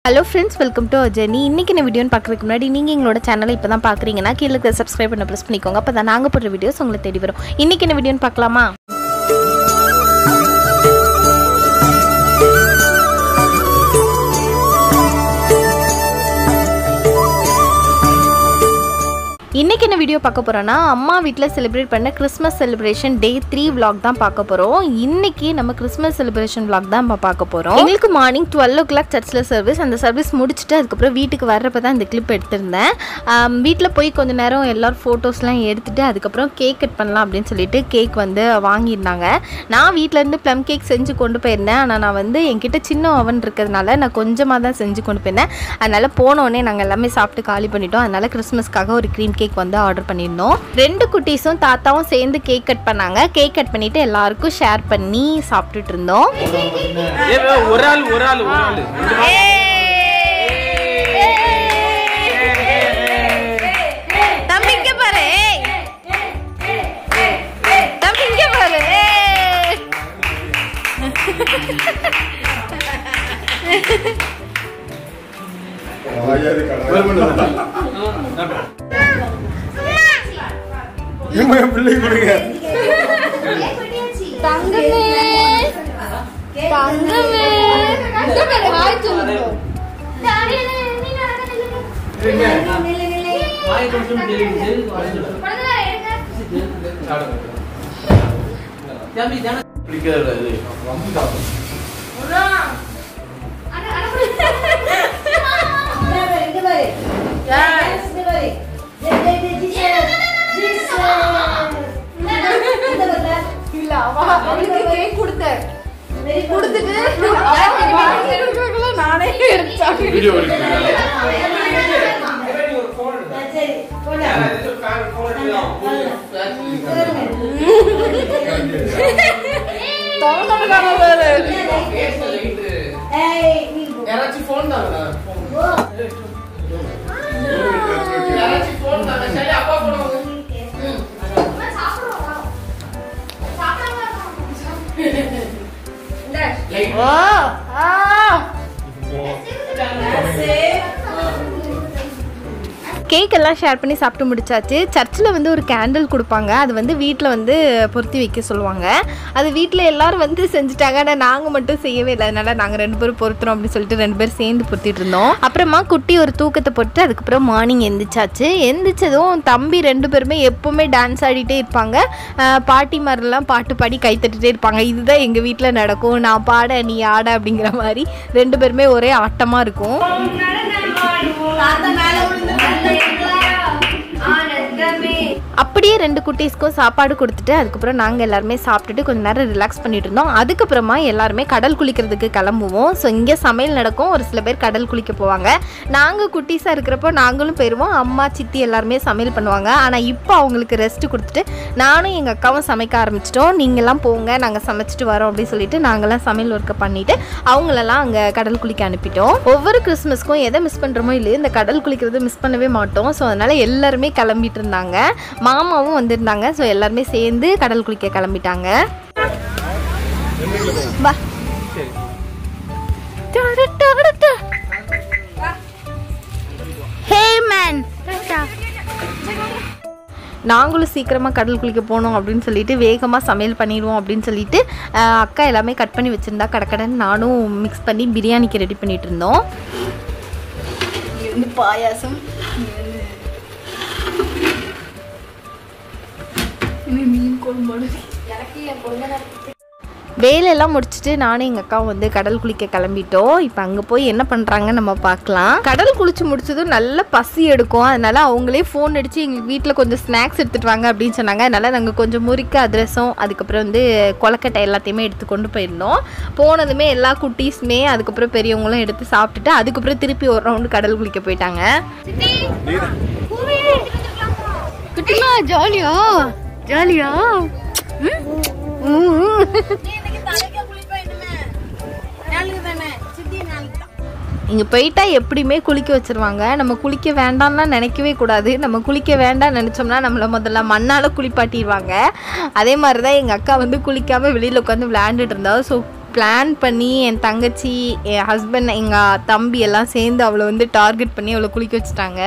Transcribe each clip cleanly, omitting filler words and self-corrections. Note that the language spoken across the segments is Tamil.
Hello friends, welcome to our journey. இன்னைக்கு இந்த வீடியோன்னு பார்க்கறதுக்கு முன்னாடி நீங்க எங்களோட சேனலை இப்பதான் பார்க்கறீங்கன்னா கீழ இருக்க subscribe பண்ண press பண்ணிக்கோங்க. அப்பதான் நாங்க போடுற வீடியோஸ் உங்களுக்கு தேடி வரும். இன்னைக்கு இந்த வீடியோன்னு பார்க்கலாமா? இன்னைக்கு என்ன வீடியோ பார்க்க போறோம்னா அம்மா வீட்ல செலிப்ரேட் பண்ண கிறிஸ்மஸ் செலிப்ரேஷன் டே 3 vlog தான் பார்க்க போறோம். இன்னைக்கு நம்ம கிறிஸ்மஸ் செலிப்ரேஷன் vlog தான் பார்க்க போறோம். எங்களுக்கு மார்னிங் 12 o'clock சர்ச்ல சர்வீஸ். அந்த சர்வீஸ் முடிச்சிட்டு அதுக்கு அப்புறம் வீட்டுக்கு வரப்ப தான் இந்த கிளிப் எடுத்துட்டேன். வீட்ல போய் கொஞ்ச நேரம் எல்லாரும் போட்டோஸ்லாம் எடுத்துட்டு அதுக்கு அப்புறம் கேக் கட் பண்ணலாம் அப்படினு சொல்லிட்டு கேக் வந்து வாங்கிருந்தாங்க. நான் வீட்ல இருந்து ப்ளம் கேக் செஞ்சு கொண்டு போயிருந்தேன். ஆனா நான் வந்து என்கிட்ட சின்ன ஓவன் இருக்கிறதுனால நான் கொஞ்சமா தான் செஞ்சு கொண்டு போயிருந்தேன். அதனால போனோனே நாங்க எல்லாமே சாப்பிட்டு காலி பண்ணிட்டோம். அதனால கிறிஸ்மஸ்க்காக ஒரு க்ரீம் கேக் வந்து ஆர்டர் பண்ணிருந்தோம். ரெண்டு குட்டீஸும் தாத்தாவும் சேர்ந்து கேக் கட் பண்ணாங்க. கேக் கட் பண்ணிட்டு எல்லாருக்கும் ஷேர் பண்ணி சாப்பிட்டுட்டு இருந்தோம். ஒரு ஆள் தம்பிங்க பாரு தம்பிங்க பாரு பிள்ளை கொடுங்க தங்கமே தங்கமே வாய் சொல்லுங்க கேக் எல்லாம் ஷேர் பண்ணி சாப்பிட்டு முடிச்சாச்சு. சர்ச்சில் வந்து ஒரு கேண்டில் கொடுப்பாங்க. அது வந்து வீட்டில் வந்து பொருத்தி வைக்க சொல்லுவாங்க. அது வீட்டில் எல்லாரும் வந்து செஞ்சுட்டாங்க. ஆனால் நாங்கள் மட்டும் செய்யவே இல்லை. அதனால நாங்கள் 2 பேரும் பொருத்துறோம் அப்படின்னு சொல்லிட்டு 2 பேரும் சேர்ந்து பொருத்திட்டு இருந்தோம். அப்புறமா குட்டி ஒரு தூக்கத்தை போட்டு அதுக்கப்புறம் மார்னிங் எந்திரிச்சாச்சு. எந்திரிச்சதும் தம்பி 2 பேருமே எப்போவுமே டான்ஸ் ஆடிட்டே இருப்பாங்க. பாட்டி மாதிரிலாம் பாட்டு பாடி கை தட்டிகிட்டே இருப்பாங்க. இதுதான் எங்கள் வீட்டில் நடக்கும். நான் பாட நீ ஆட அப்படிங்கிற மாதிரி 2 பேருமே ஒரே ஆட்டமாக இருக்கும். அப்படியே 2 குட்டீஸ்க்கும் சாப்பாடு கொடுத்துட்டு அதுக்கப்புறம் நாங்கள் எல்லாருமே சாப்பிட்டுட்டு கொஞ்சம் நேரம் ரிலாக்ஸ் பண்ணிட்டு இருந்தோம். அதுக்கப்புறமா எல்லாருமே கடல் குளிக்கிறதுக்கு கிளம்புவோம். ஸோ இங்கே சமையல் நடக்கும். ஒரு சில பேர் கடல் குளிக்க போவாங்க. நாங்கள் குட்டீஸாக இருக்கிறப்போ நாங்களும் போயிடுவோம். அம்மா சித்தி எல்லாருமே சமையல் பண்ணுவாங்க. ஆனால் இப்போ அவங்களுக்கு ரெஸ்ட் கொடுத்துட்டு நானும் எங்கள் அக்காவும் சமைக்க ஆரம்பிச்சிட்டோம். நீங்கள்லாம் போங்க, நாங்கள் சமைச்சிட்டு வரோம் அப்படின்னு சொல்லிட்டு நாங்கள்லாம் சமையல் ஒர்க்கை பண்ணிவிட்டு அவங்களெல்லாம் அங்கே கடல் குளிக்க அனுப்பிட்டோம். ஒவ்வொரு கிறிஸ்மஸ்க்கும் எதை மிஸ் பண்ணுறோமோ இல்லையோ இந்த கடல் குளிக்கிறது மிஸ் பண்ணவே மாட்டோம். ஸோ அதனால் எல்லாருமே கிளம்பிட்டு இருந்தாங்க. மாமாவும் வந்திருந்தாங்க. ஸோ எல்லாருமே சேர்ந்து கடல் குளிக்க கிளம்பிட்டாங்க. நாங்களும் சீக்கிரமாக கடல் குளிக்க போகணும் அப்படின்னு சொல்லிட்டு வேகமாக சமையல் பண்ணிடுவோம் அப்படின்னு சொல்லிட்டு அக்கா எல்லாமே கட் பண்ணி வச்சுருந்தா கடக்கடன்னு நானும் மிக்ஸ் பண்ணி பிரியாணிக்கு ரெடி பண்ணிட்டு இருந்தோம். பாயாசம் வேலையெல்லாம் முடிச்சுட்டு நானும் எங்கள் அக்காவும் வந்து கடல் குளிக்க கிளம்பிட்டோம். இப்போ அங்கே போய் என்ன பண்ணுறாங்கன்னு நம்ம பார்க்கலாம். கடல் குளிச்சு முடிச்சதும் நல்ல பசி எடுக்கும். அதனால அவங்களே ஃபோன் அடித்து எங்கள் வீட்டில் கொஞ்சம் ஸ்நாக்ஸ் எடுத்துகிட்டு வாங்க அப்படின்னு சொன்னாங்க. அதனால் நாங்கள் கொஞ்சம் முறுக்கு அதிரசம் அதுக்கப்புறம் வந்து கொலக்கட்டை எல்லாத்தையுமே எடுத்து கொண்டு போயிருந்தோம். போனதுமே எல்லா குட்டீஸுமே அதுக்கப்புறம் பெரியவங்களும் எடுத்து சாப்பிட்டுட்டு அதுக்கப்புறம் திருப்பி ஒரு ரவுண்டு கடல் குளிக்க போயிட்டாங்க. ஜாலியா ஜாலியா இங்கே போயிட்டா எப்படியுமே குளிக்க வச்சுருவாங்க. நம்ம குளிக்க வேண்டாம்லாம் நினைக்கவே கூடாது. நம்ம குளிக்க வேண்டாம்னு நினச்சோம்னா நம்மளை முதல்ல மண்ணால் குளிப்பாட்டிடுவாங்க. அதே மாதிரி தான் எங்கள் அக்கா வந்து குளிக்காமல் வெளியில் உட்காந்து விளையாண்டுட்டு இருந்தா. ஸோ பிளான் பண்ணி என் தங்கச்சி, என் ஹஸ்பண்ட், எங்கள் தம்பி எல்லாம் சேர்ந்து அவளை வந்து டார்கெட் பண்ணி அவளை குளிக்க வச்சுட்டாங்க.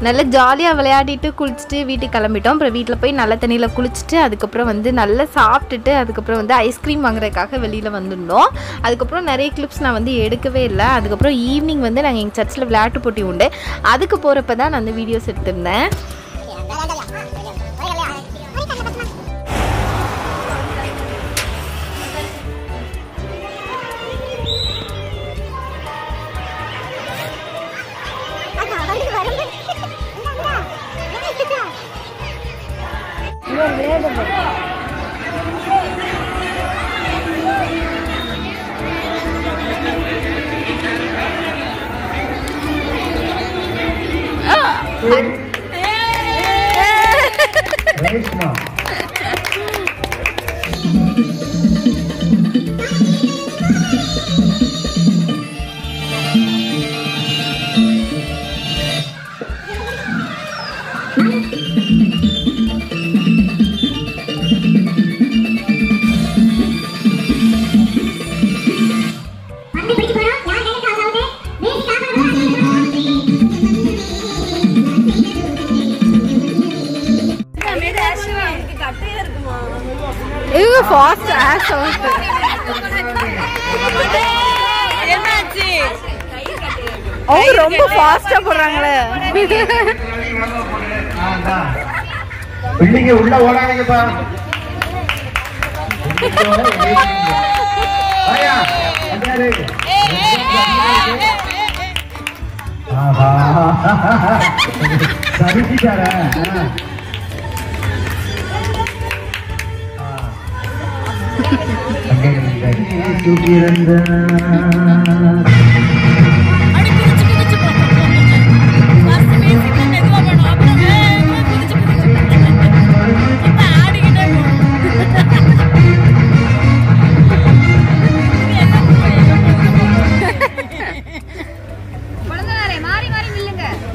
நல்லா ஜாலியாக விளையாடிட்டு குளிச்சுட்டு வீட்டுக்கு கிளம்பிட்டோம். அப்புறம் வீட்டில் போய் நல்ல தண்ணியில் குளிச்சுட்டு அதுக்கப்புறம் வந்து நல்லா சாப்பிட்டுட்டு அதுக்கப்புறம் வந்து ஐஸ்கிரீம் வாங்குறதுக்காக வெளியில் வந்துருந்தோம். அதுக்கப்புறம் நிறைய கிளிப்ஸ் நான் வந்து எடுக்கவே இல்லை. அதுக்கப்புறம் ஈவினிங் வந்து நாங்கள் எங்கள் சர்ச்சில் விளையாட்டு போட்டி உண்டு, அதுக்கு போகிறப்ப தான் நான் வந்து வீடியோஸ் எடுத்திருந்தேன். அவங்க ரொம்ப ஃபாஸ்டா போறாங்களே. பிள்ளைங்க உள்ள ஓடாதீங்கப்பா.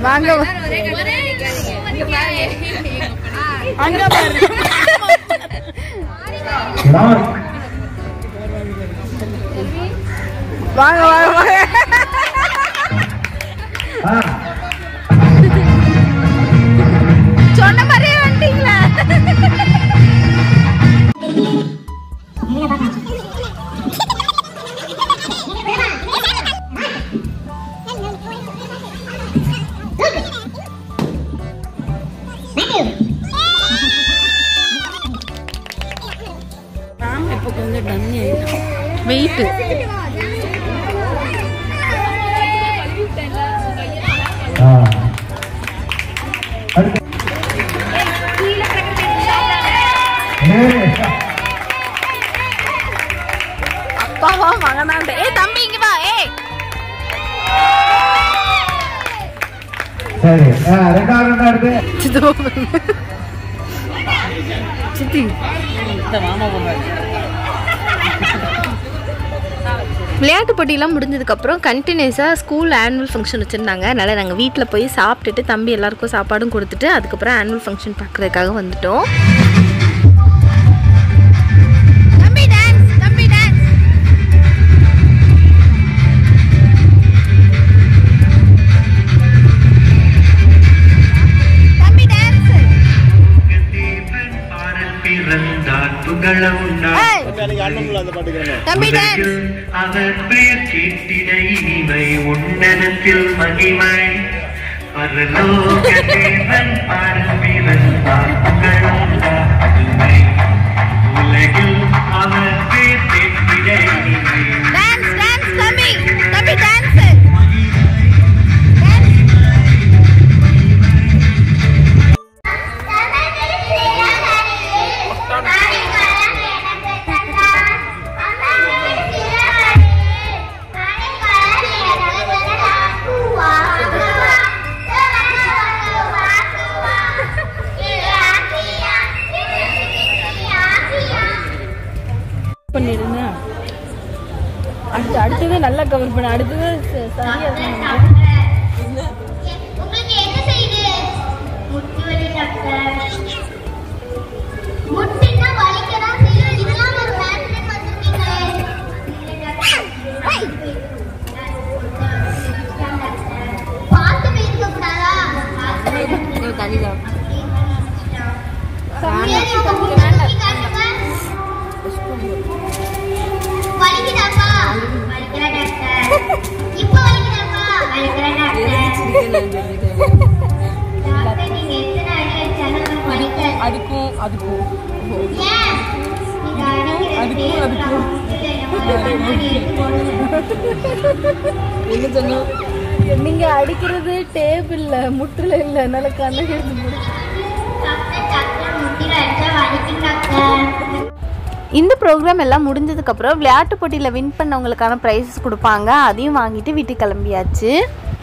வாங்க அங்க பாருங்க. வாங்க வாங்க வாங்க. சொன்ன மாதிரியே வந்துட்டீங்களா? வெயிட் அப்பாவா மகனாண்ட. ஏ தம்பி இங்க வா. ஏ சித்தி விளையாட்டு போட்டியெல்லாம் முடிஞ்சதுக்கப்புறம் கண்டினியூஸாக ஸ்கூல் ஆனுவல் ஃபங்க்ஷன் வச்சுருந்தாங்க. அதனால் நாங்கள் வீட்டில் போய் சாப்பிட்டுட்டு தம்பி எல்லாருக்கும் சாப்பாடும் கொடுத்துட்டு அதுக்கப்புறம் ஆனுவல் ஃபங்க்ஷன் பார்க்குறதுக்காக வந்துட்டோம். அவர் பெயர் கேட்டிட இனிமை உன்னதத்தில் மகிமை பரலோக தேவன் பார்ப்பிறந்தார் புகழுண்டாய் உலகில் அவர் பெயர் கேட்டிட இனிமை பண்ணிடுங்க. அடுத்தது நல்லா கவர் பண்ண. அடுத்தது சரியா உங்களுக்கு என்ன செய்யுது? முட்டி வலி டாக்டர். முட்டினா வலிக்கதா செய்யும். இதெல்லாம் ஒரு பேட்டன் வந்துட்டீங்களே. பாத்து பேச கூடாதா? தனிதா வலிக்குதாப்பா? வலிக்கல டாக்டர். இப்போ வலிக்குதாப்பா? வலிக்கல டாக்டர். டாக்டர் நீங்க எத்தனை அடி அடிச்சாலும் வலிக்காது. அதுக்கும் ஏன்? நீங்க அடிக்கிறது என்ன சொன்னோம்? நீங்க அடிக்கிறது டேபிள்ல முட்டுல இல்ல. அதனால கண்ணை எடுத்து டாக்டர் முட்டில அடிச்சா வலிக்கும் டாக்டர். இந்த ப்ரோக்ராம் எல்லாம் முடிஞ்சதுக்கப்புறம் விளையாட்டு போட்டியில் வின் பண்ணவங்களுக்கான ப்ரைஸஸ் கொடுப்பாங்க. அதையும் வாங்கிட்டு வீட்டுக்கு கிளம்பியாச்சு.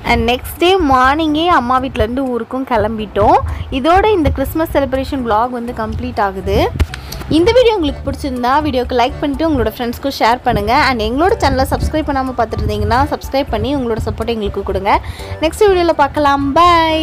அண்ட் நெக்ஸ்ட் டே மார்னிங்கே அம்மா வீட்டிலேருந்து ஊருக்கும் கிளம்பிட்டோம். இதோட இந்த கிறிஸ்மஸ் செலிப்ரேஷன் vlog வந்து கம்ப்ளீட் ஆகுது. இந்த வீடியோ உங்களுக்கு பிடிச்சிருந்தா வீடியோக்கு லைக் பண்ணிட்டு உங்களோட ஃப்ரெண்ட்ஸ்க்கும் ஷேர் பண்ணுங்கள். அண்ட் எங்களோட சேனலை சப்ஸ்கிரைப் பண்ணாமல் பார்த்துட்டு இருந்தீங்கன்னா சப்ஸ்கிரைப் பண்ணி உங்களோட சப்போர்ட் எங்களுக்கு கொடுங்க. நெக்ஸ்ட் வீடியோவில் பார்க்கலாம். பை.